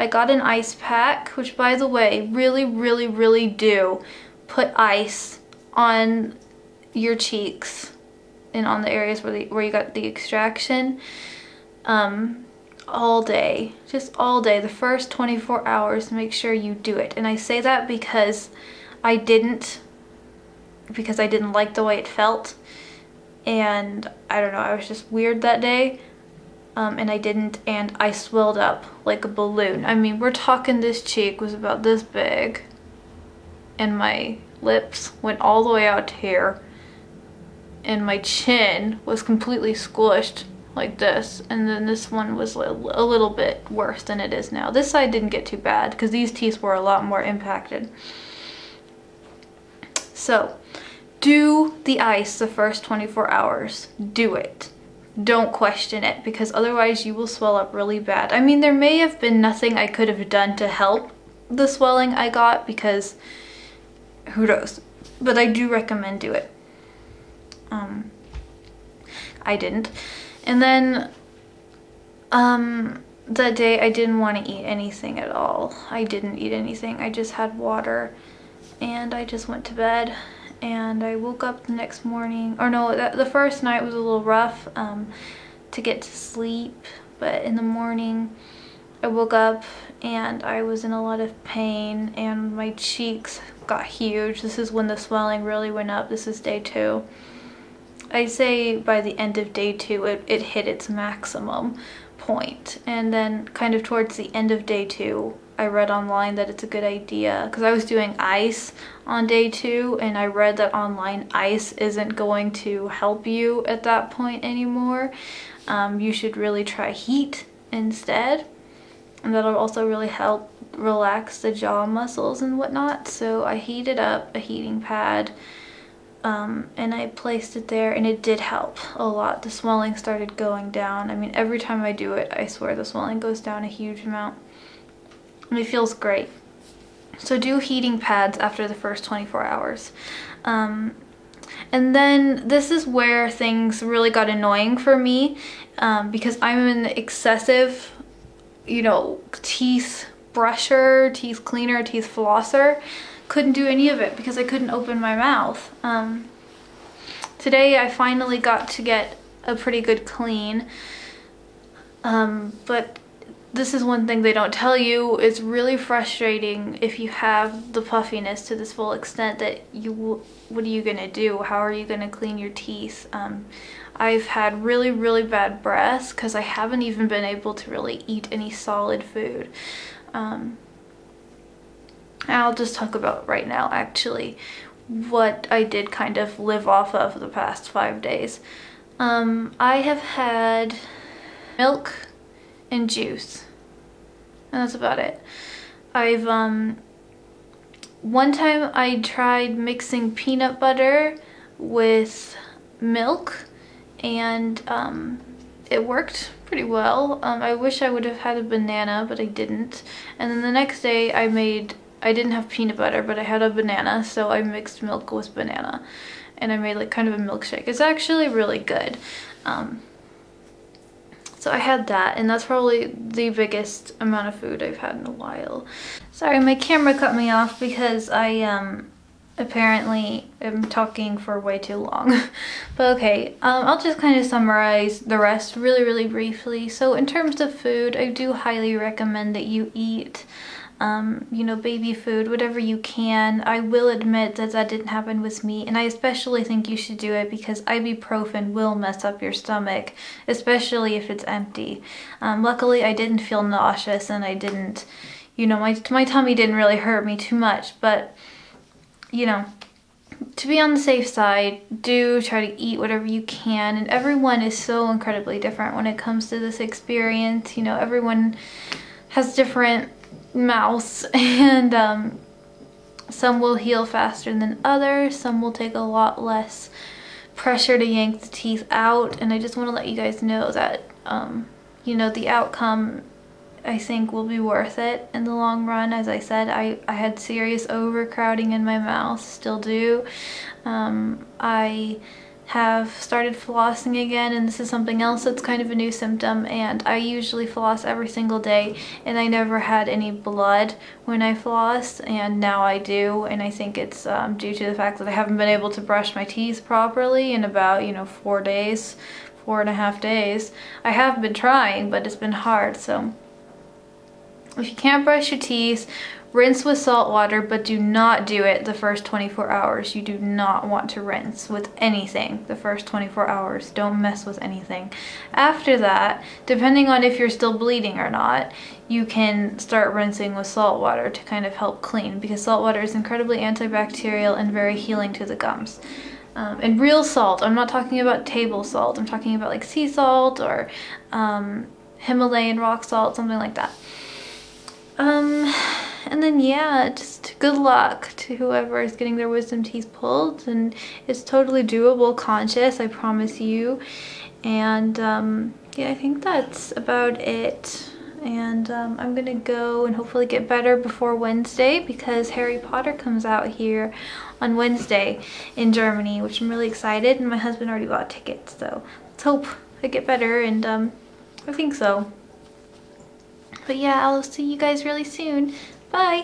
I got an ice pack, which by the way, really do put ice on your cheeks and on the areas where you got the extraction. All day, just all day, the first 24 hours, make sure you do it. And I say that because I didn't like the way it felt, and I don't know, I was just weird that day, and I didn't, and I swelled up like a balloon. I mean, we're talking, this cheek was about this big, and my lips went all the way out to here, and my chin was completely squished like this, and then this one was a little bit worse than it is now. This side didn't get too bad because these teeth were a lot more impacted. So do the ice the first 24 hours. Do it. Don't question it, because otherwise you will swell up really bad. I mean, there may have been nothing I could have done to help the swelling I got, because who knows, but I do recommend do it. I didn't. And then that day I didn't want to eat anything at all. I didn't eat anything. I just had water, and I just went to bed, and I woke up the next morning, or no, the first night was a little rough to get to sleep, but in the morning I woke up and I was in a lot of pain, and my cheeks got huge. This is when the swelling really went up. This is day 2. I'd say by the end of day 2 it hit its maximum point, and then kind of towards the end of day 2 I read online that it's a good idea, because I was doing ice on day 2, and I read that online ice isn't going to help you at that point anymore. You should really try heat instead, and that'll also really help relax the jaw muscles and whatnot. So I heated up a heating pad, and I placed it there, and it did help a lot. The swelling started going down. I mean, every time I do it, I swear the swelling goes down a huge amount, and it feels great. So do heating pads after the first 24 hours. And then this is where things really got annoying for me, because I'm an excessive, you know, teeth brusher, teeth cleaner, teeth flosser. Couldn't do any of it because I couldn't open my mouth. Today I finally got to get a pretty good clean, but this is one thing they don't tell you. It's really frustrating if you have the puffiness to this full extent that what are you gonna do? How are you gonna clean your teeth? I've had really bad breath because I haven't even been able to really eat any solid food. I'll just talk about right now actually what I did kind of live off of the past 5 days. I have had milk and juice, and that's about it. I've one time I tried mixing peanut butter with milk, and it worked pretty well. I wish I would have had a banana, but I didn't. And then the next day I didn't have peanut butter, but I had a banana, so I mixed milk with banana, and I made like kind of a milkshake. It's actually really good. So I had that, and that's probably the biggest amount of food I've had in a while. Sorry, my camera cut me off because I apparently am talking for way too long. But okay, I'll just kind of summarize the rest really briefly. So in terms of food, I do highly recommend that you eat you know, baby food, whatever you can. I will admit that that didn't happen with me, and I especially think you should do it because ibuprofen will mess up your stomach, especially if it's empty. Luckily I didn't feel nauseous, and I didn't, you know, my tummy didn't really hurt me too much, but you know, to be on the safe side, do try to eat whatever you can. And everyone is so incredibly different when it comes to this experience. You know, everyone has different mouths, and some will heal faster than others, some will take a lot less pressure to yank the teeth out. And I just want to let you guys know that you know, the outcome I think will be worth it in the long run. As I said, I had serious overcrowding in my mouth, still do. I have started flossing again, and this is something else that's kind of a new symptom. And I usually floss every single day, and I never had any blood when I flossed, and now I do. And I think it's due to the fact that I haven't been able to brush my teeth properly in about 4.5 days. I have been trying, but it's been hard. So if you can't brush your teeth, rinse with salt water, but do not do it the first 24 hours. You do not want to rinse with anything the first 24 hours. Don't mess with anything. After that, depending on if you're still bleeding or not, you can start rinsing with salt water to kind of help clean, because salt water is incredibly antibacterial and very healing to the gums. And real salt, I'm not talking about table salt, I'm talking about like sea salt or Himalayan rock salt, something like that. And then yeah, just good luck to whoever is getting their wisdom teeth pulled, and it's totally doable, conscious, I promise you. And yeah, I think that's about it. And I'm gonna go and hopefully get better before Wednesday, because Harry Potter comes out here on Wednesday in Germany, which I'm really excited, and my husband already bought tickets, so let's hope I get better. And I think so. But yeah, I'll see you guys really soon. Bye!